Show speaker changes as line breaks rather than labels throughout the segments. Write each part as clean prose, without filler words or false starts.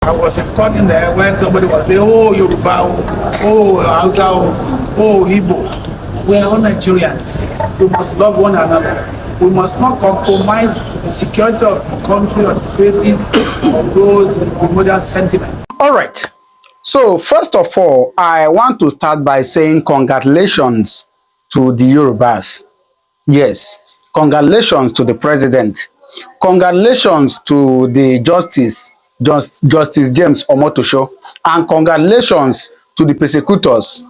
I was recording there when somebody was saying, oh, Yoruba, oh, Hausa, oh, Igbo. We are all Nigerians. We must love one another. We must not compromise the security of the country on the basis of those modern sentiment.
All right. So, first of all, I want to start by saying congratulations to the Yorubas. Yes, congratulations to the president. Congratulations to the Justice James Omotosho, and congratulations to the persecutors.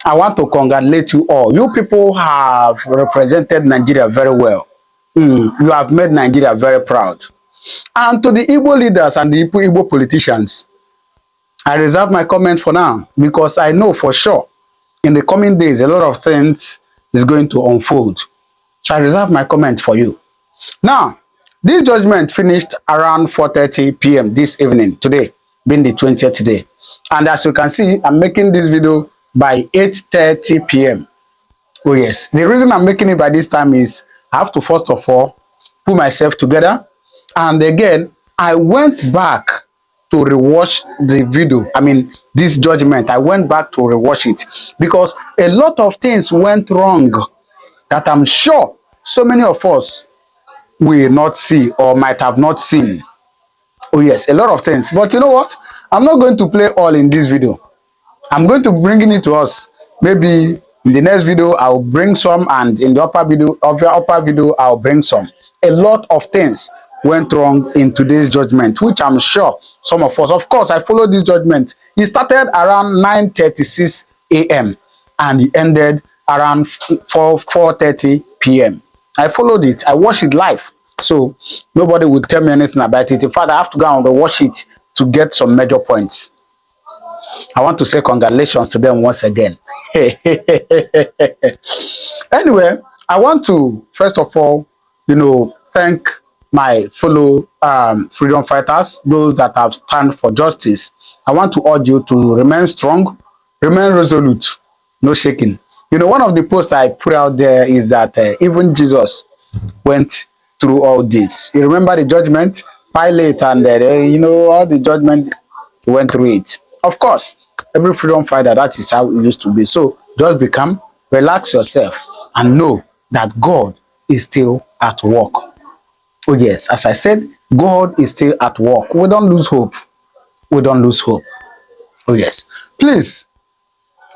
I want to congratulate you all. You people have represented Nigeria very well. You have made Nigeria very proud. And to the Igbo leaders and the Igbo politicians, I reserve my comment for now because I know for sure in the coming days a lot of things is going to unfold. So I reserve my comment for you. Now, this judgment finished around 4:30 p.m. this evening, today, being the 20th day. And as you can see, I'm making this video by 8:30 p.m. Oh yes, the reason I'm making it by this time is I have to first of all put myself together. And again, I went back to rewatch the video. I mean, this judgment, I went back to rewatch it because a lot of things went wrong that I'm sure so many of us will not see or might have not seen. Oh yes, a lot of things. But you know what? I'm not going to play all in this video. I'm going to bring it to us. Maybe in the next video, I'll bring some, and in the upper video, I'll bring some. A lot of things went wrong in today's judgment, which I'm sure some of us, of course, I followed this judgment. It started around 9:36 a.m. and it ended around 4:30 p.m. I followed it. I watched it live. So nobody would tell me anything about it. In fact, I have to go and watch it to get some major points. I want to say congratulations to them once again. Anyway, I want to, first of all, thank my fellow freedom fighters, those that have stand for justice. I want to urge you to remain strong, remain resolute, no shaking. One of the posts I put out there is that even Jesus went through all this. You remember the judgment? Pilate and, all the judgment, he went through it. Of course, every freedom fighter, that is how it used to be. So just relax yourself and know that God is still at work. Oh yes, as I said, God is still at work. We don't lose hope. We don't lose hope. Oh yes. Please,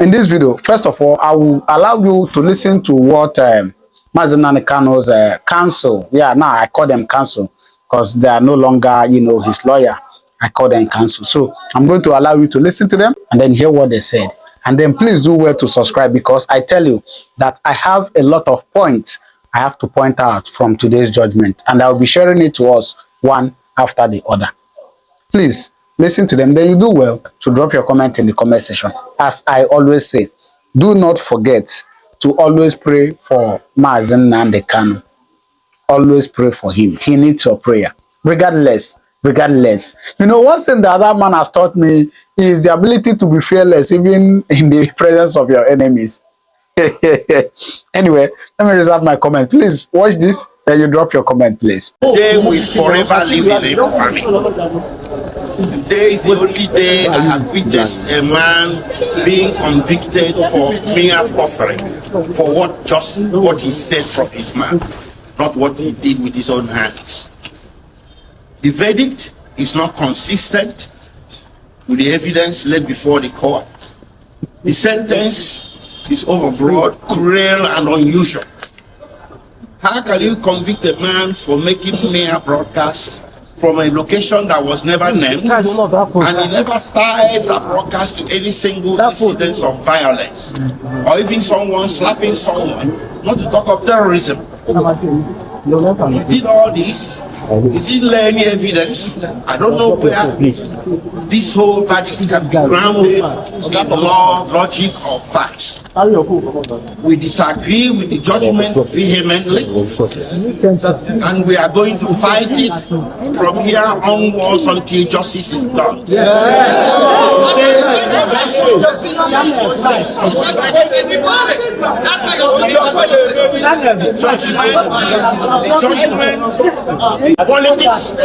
in this video, first of all, I will allow you to listen to what Nnamdi Kanu's counsel. Yeah, now I call them counsel because they are no longer, his lawyer. I call them counsel. So I'm going to allow you to listen to them and then hear what they said. And then please do well to subscribe because I tell you that I have a lot of points I have to point out from today's judgment. And I'll be sharing it to us one after the other. Please listen to them. Then you do well to drop your comment in the comment section. As I always say, do not forget to always pray for Nnamdi Kanu. Always pray for him. He needs your prayer. Regardless. One thing the other man has taught me is the ability to be fearless even in the presence of your enemies. Anyway, let me reserve my comment. Please watch this, then you drop your comment, please.
They will forever live in infamy. Today is the only day I have witnessed a man being convicted for mere buffering, for what he said from his mouth, not what he did with his own hands. The verdict is not consistent with the evidence laid before the court. The sentence is overbroad, cruel, and unusual. How can you convict a man for making mere broadcasts from a location that was never named, and he never tied that broadcast to any single incident of violence, or even someone slapping someone, not to talk of terrorism? He did all this. He didn't lay any evidence. I don't know where this whole verdict can be grounded in law, logic, or facts. We disagree with the judgment vehemently, and we are going to fight it from here onwards until justice is done. Yes. Politics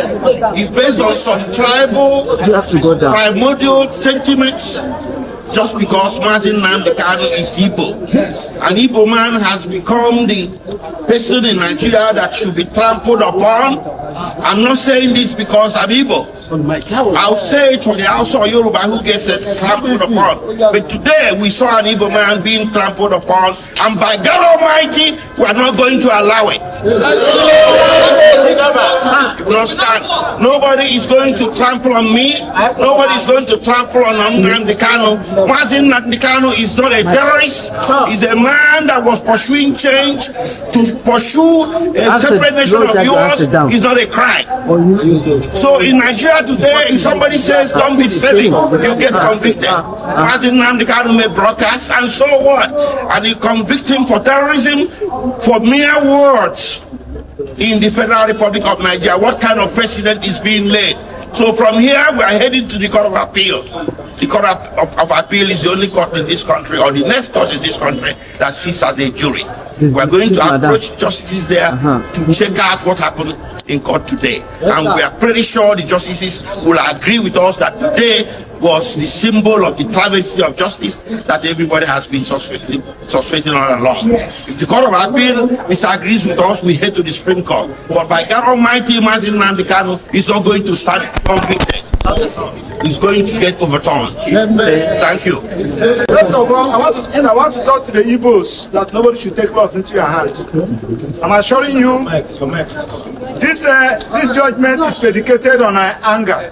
is based on some tribal, primordial sentiments. Just because Nnamdi Kanu is Igbo, an Igbo man has become the person in Nigeria that should be trampled upon. I'm not saying this because I'm Igbo. I'll say it for the house of Yoruba who gets trampled upon. But today we saw an Igbo man being trampled upon, and by God Almighty, we are not going to allow it. Nobody is going to trample on me. Nobody is going to trample on Nnamdi Kanu. Nnamdi Kanu is not a terrorist. He's a man that was pursuing change. To pursue a separate nation of yours is not a crime. So in Nigeria today, if somebody says don't be silly, you get convicted. Nnamdi Kanu may broadcast, and so what? And you convict him for terrorism for mere words. In the Federal Republic of Nigeria, what kind of precedent is being laid? So from here, we are heading to the Court of Appeal. The Court of Appeal is the only court in this country, or the next court in this country, that sits as a jury. We are going to approach justices there to check out what happened in court today. And we are pretty sure the justices will agree with us that today was the symbol of the travesty of justice that everybody has been suspecting all along. If the Court of Appeal disagrees with us, we head to the Supreme Court. But by God Almighty, Nnamdi Kanu is not going to stand convicted. He's going to get overturned. Thank you.
First of all, I want to talk to the Igbos that nobody should take laws into your hand. I'm assuring you, this judgment is predicated on anger.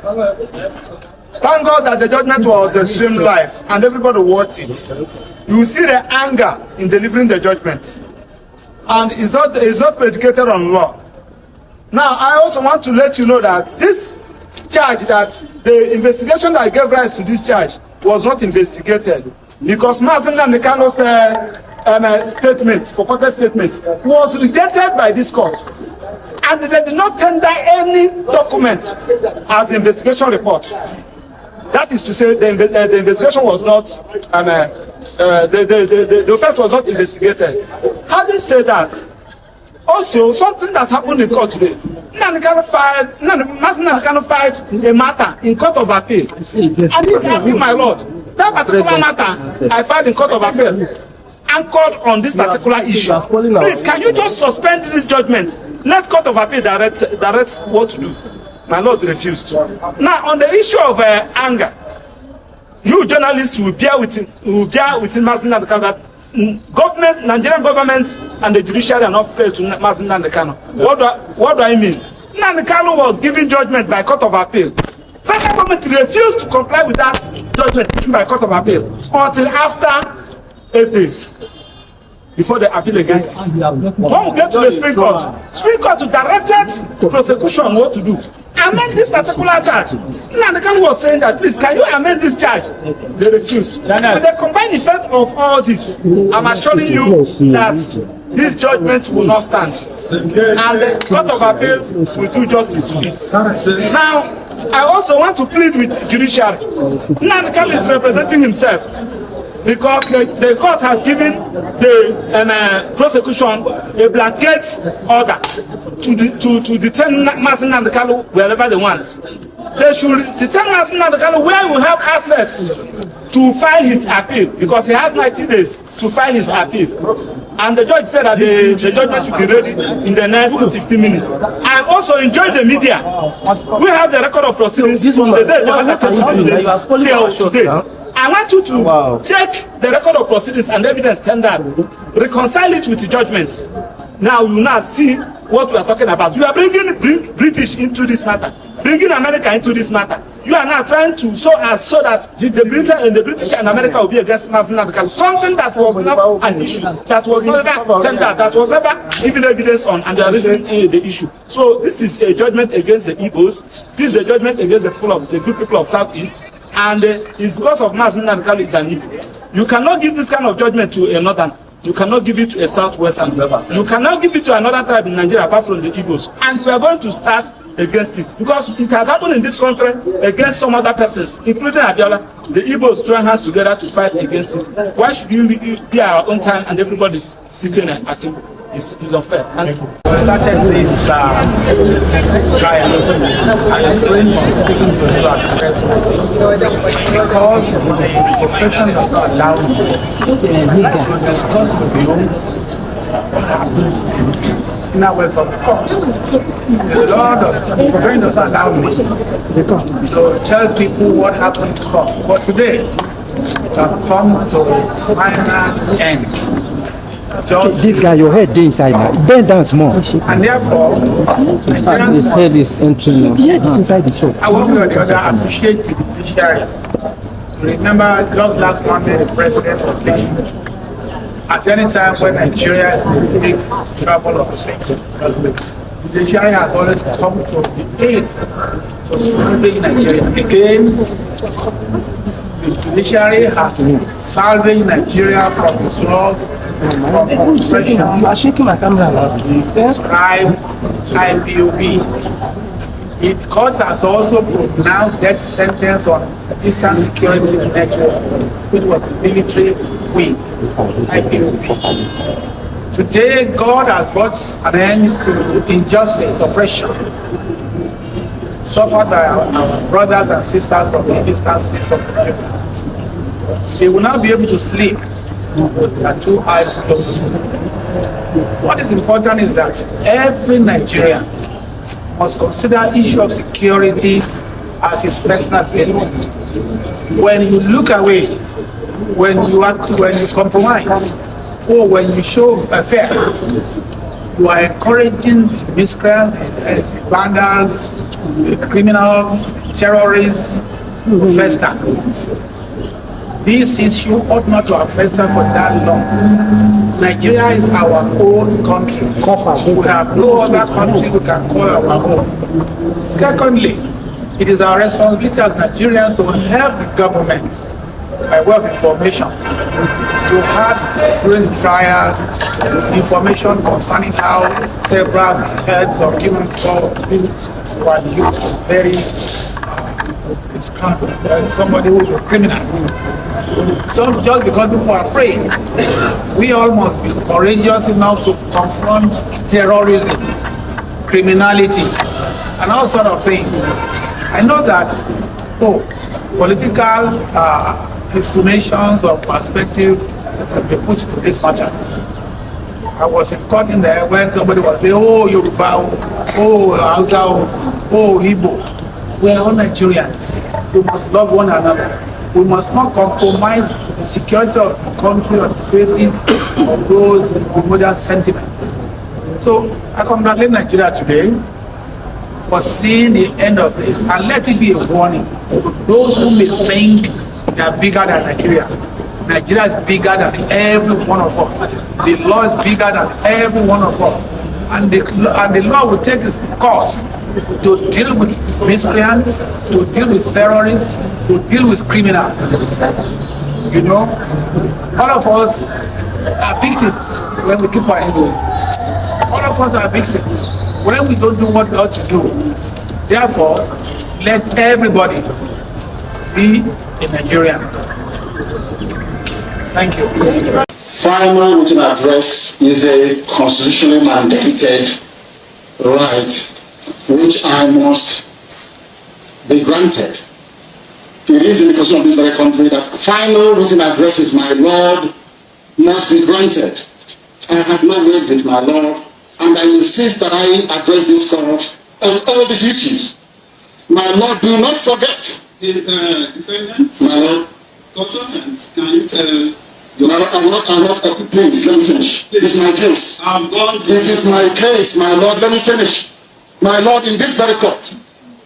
Thank God that the judgment was streamed live and everybody watched it. You will see the anger in delivering the judgment, and it's not predicated on law. Now, I also want to let you know that this charge, that the investigation that gave rise to this charge was not investigated, because Nnamdi Kanu's statement, purported statement, was rejected by this court, and they did not tender any document as investigation report. That is to say, the investigation was not, the offense was not investigated. Having said that, also something that happened in court today, Nnamdi Kanu filed a matter in Court of Appeal, and he's asking, my lord, that particular matter I filed in Court of Appeal anchored on this particular issue. Please, can you just suspend this judgment? Let Court of Appeal direct what to do. My lord refused. Now, on the issue of anger, you journalists will bear with Nnamdi Kanu that government, Nigerian government, and the judiciary are not fair to Nnamdi Kanu. What do I mean? Nnamdi Kanu was given judgment by Court of Appeal. Federal government refused to comply with that judgment given by Court of Appeal until after 8 days before the appeal against it. When we get to the Supreme Court directed prosecution what to do. Amend this particular charge. Nnamdi Kanu was saying that, please, can you amend this charge? They refused. With the combined effect of all this, I'm assuring you that this judgment will not stand, and the Court of Appeal will do justice to it. Now, I also want to plead with judiciary. Nnamdi Kanu is representing himself, because the court has given the prosecution a blanket order to detain Nnamdi Kanu wherever they want. They should detain Nnamdi Kanu where we have access to file his appeal, because he has 90 days to file his appeal. And the judge said that the judgment will be ready in the next 15 minutes. I also enjoy the media. We have the record of proceedings from the day the matter came to the till today. I want you to check the record of proceedings and evidence tendered, reconcile it with the judgment. Now you now see what we are talking about. You are bringing British into this matter, bringing America into this matter. You are now trying to so that the British and America will be against Nnamdi Kanu. Something that was not an issue, that was never tendered, that was never given evidence on, and they are raising the issue. So this is a judgment against the Igbos. This is a judgment against the good people of Southeast. And it's because of Nnamdi Kanu is an evil. You cannot give this kind of judgment to a northern. You cannot give it to a southwestern. You cannot give it to another tribe in Nigeria apart from the Igbos. And we are going to start against it, because it has happened in this country against some other persons, including Abiola. The Igbos join hands together to fight against it. Why should you be our own time and everybody's sitting at table? It's unfair. Thank you.
We started this trial. I refrained from speaking to you at press because the profession does not allow me to discuss with you what happened in our way from the court. The profession does not allow me to tell people what happened in court. But today, we have come to a final end.
This guy, your head dey inside now. Bend down small.
And therefore,
His head is entering. The head is inside the show.
I want to the other appreciate the judiciary. Remember, just last Monday, the president was saying, at any time when Nigeria is in big trouble or things, the judiciary has always come to the aid to salvage Nigeria. Again, the judiciary has salvaged Nigeria from the claws from oppression, crime, IPOB. The court has also pronounced death sentence on Eastern Security Network, which was the military wing, IPOB. Today, God has brought an end to injustice, oppression, suffered by our brothers and sisters from the eastern states of Nigeria. They will not be able to sleep with their two eyes closed. What is important is that every Nigerian must consider issue of security as his personal business. When you look away, when you compromise, or when you show fear, you are encouraging miscreants, vandals, criminals, terrorists to fester. This issue ought not to have festered for that long. Nigeria is our own country. We have no other country we can call our own. Secondly, it is our responsibility as Nigerians to help the government by way of information. You had during the trial information concerning how several heads of human beings were used very somebody who is a criminal. So just because people are afraid, we all must be courageous enough to confront terrorism, criminality, and all sort of things. I know that political insinuations or perspective can be put to this matter. I was in court in there when somebody was saying, oh, Yoruba, oh, Hausa, oh, Igbo. We are all Nigerians. We must love one another. We must not compromise the security of the country on the basis of those modern sentiments. So I congratulate Nigeria today for seeing the end of this, and let it be a warning to those who may think they are bigger than Nigeria. Nigeria is bigger than every one of us. The law is bigger than every one of us. And the law will take its course to deal with miscreants, to deal with terrorists, to deal with criminals. You know, all of us are victims when we keep quiet. All of us are victims when we don't do what we ought to do. Therefore, let everybody be a Nigerian. Thank you.
Final written address is a constitutionally mandated right which I must be granted. It is in the constitution of this very country that final written addresses, my Lord, must be granted. I have not waived it, my Lord, and I insist that I address this court on all these issues. My Lord, do not forget.
Defendants,
my Lord,
consultants, can you tell?
I'm not, please, let me finish. It is my case. It is my case, my Lord, let me finish. My Lord, in this very court,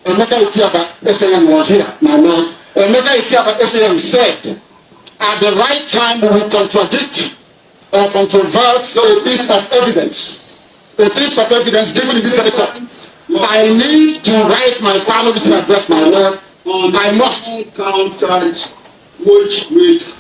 Emeka Itiaba SAN was here, my Lord. Emeka Itiaba SAN said, at the right time we will contradict or controvert a piece of evidence. A piece of evidence given in this very court. I need to write my final written address, my Lord. I must.
Count charge which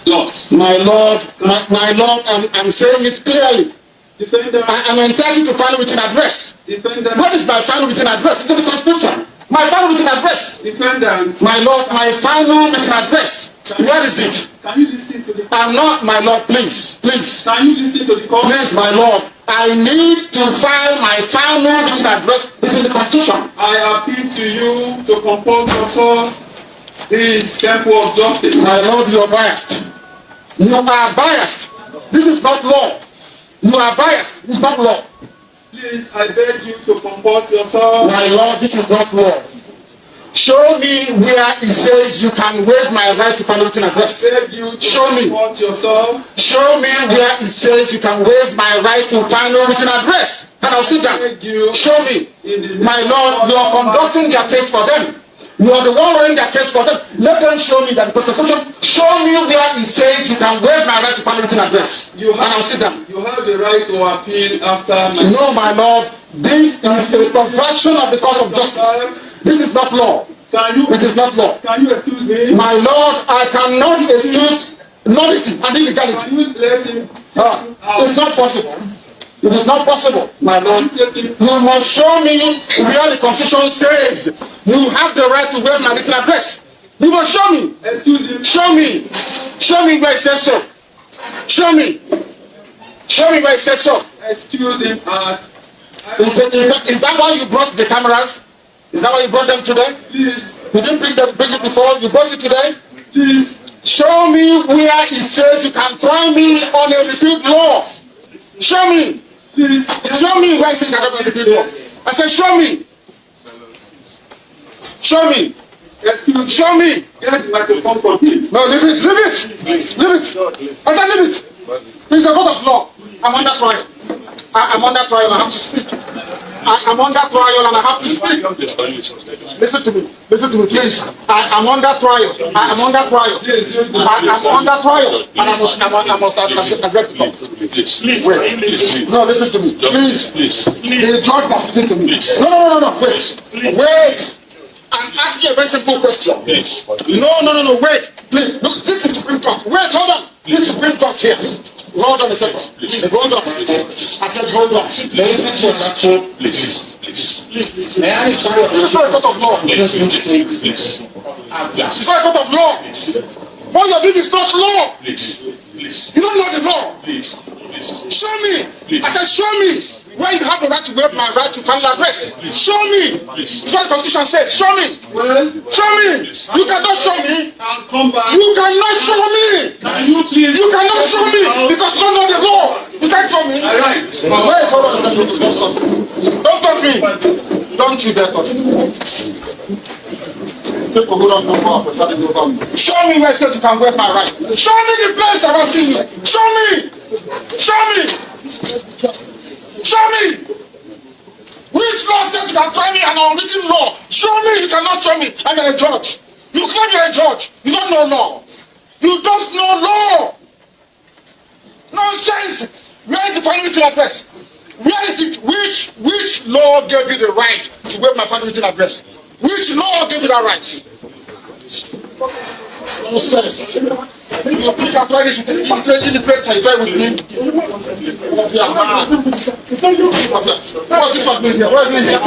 does.
My Lord, my Lord, I'm saying it clearly.
Defendant.
I am entitled to final written address.
Defendant.
What is my final written address? It's in the Constitution. My final written address.
Defendant.
My Lord, my final written address. Where is it?
Can you listen to the
I'm not, my Lord, please. Please.
Can you listen to the court?
Please, my Lord. I need to file my final written address. It's in the Constitution.
I appeal to you to comport yourself this temple of justice.
My Lord, you are biased. You are biased. This is not law. You are biased. It's not law.
Please, I beg you to comport yourself.
My Lord, this is not law. Show me where it says you can waive my right to final written address.
I beg you to
Show me.
comport yourself.
Show me where it says you can waive my right to final written address. And I'll sit down. Show me. My Lord, you are conducting their case for them. You are the one running their case for them. Let them show me that the prosecution. Show me where it says you can waive my right to final written address. And I'll sit down.
You have the right to appeal after my...
No, my Lord. This is a perversion of the cause of justice. This is not law. It is not law.
Can you excuse me?
My Lord, I cannot excuse nullity and illegality.
Can you let him...
It's not possible. It is not possible, my Lord. You must show me where the Constitution says you have the right to waive my written address. You must show me.
Excuse me.
Show me. Show me where it says so. Show me. Show me where it says so.
Excuse him.
Is that why you brought the cameras? Is that why you brought them today?
Please.
You didn't bring it before. You brought it today.
Please.
Show me where it says you can try me on a repeat law. Show me.
Please.
Show me where it says you can try me on a repeat law. I said, show me. Show me.
Excuse.
Show me.
Get the microphone from him.
No, leave it. Leave it. Leave it. I said, leave it. It's a court of law. I'm under trial. I'm under trial. I have to speak. I'm under trial and I have to speak. Listen to me. Listen to me, please. I'm under trial. I'm under trial. I'm under trial. And I must address the court.
Please.
Wait. No, listen to me. Please. The judge must listen to me.
Please.
No. Wait. Wait. I'm asking a very simple question.
Please.
No. Wait. Please. Look, this is Supreme Court. Wait, hold on. This is Supreme Court here. Hold on a second. Hold on. I said hold on.
Please.
May I inquire? This is not a court of law.
Please.
It's not a court of law. What you're doing is not law. You don't know the law. Show me. I said show me where you have the right to waive my right to final address. Show me. It's what the Constitution says. Show me. Show me. You cannot show me.
I'll come back.
You cannot show me.
Can you please?
You cannot show me because you don't know the law. You can't show me.
All right.
Wait, hold on a second. Don't touch me. Don't you dare touch me. People who don't know what show me where it says you can waive my right. Show me the place I'm asking you. Show me. Show me. Show me. Which law says you can try me an unwritten law? Show me. You cannot show me. I'm a judge. You claim you're a judge. You don't know law. You don't know law. Nonsense. Where is the final written address? Where is it? Which law gave you the right to waive my final written address? Which law gave you that right? Nonsense. You think I'm trying this with you? I'm trying to press and you try with me? You are mad. What's this one doing here? What are you doing here?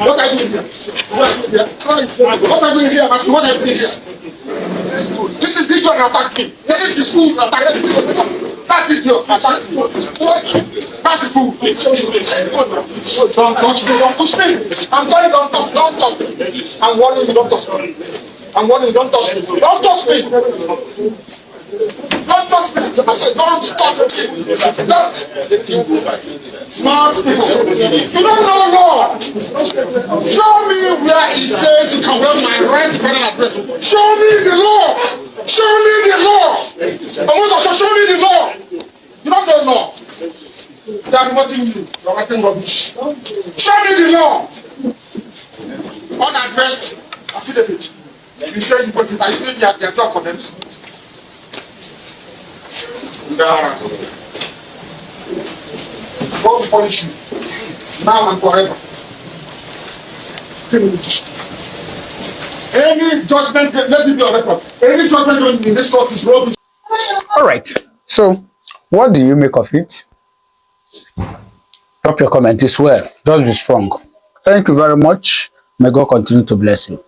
What are you doing here? What are you doing here? What are you doing here? This is the job that attacked me. This is the school that attacked me. That's the job that attacked me. That's the fool. Don't touch me. Don't push me. I'm telling you, don't touch me. I'm warning you, don't touch me. I'm warning you, don't touch me. Don't touch me. Don't touch me. I said, don't touch me. Don't. Smart people. You don't know law. Show me where it says you can waive my right to final address. Show me the law. Show me the law. I want to show me the law. You don't know law. They are promoting you. You're writing rubbish. Show me the law. Unaddressed affidavit. You say you got it. Are you doing their job for them? God will punish you now and forever. Any judgment, let it be on record. Any judgment in this court is rubbish.
All right. So, what do you make of it? Drop your comment as well. Just be strong. Thank you very much. May God continue to bless you.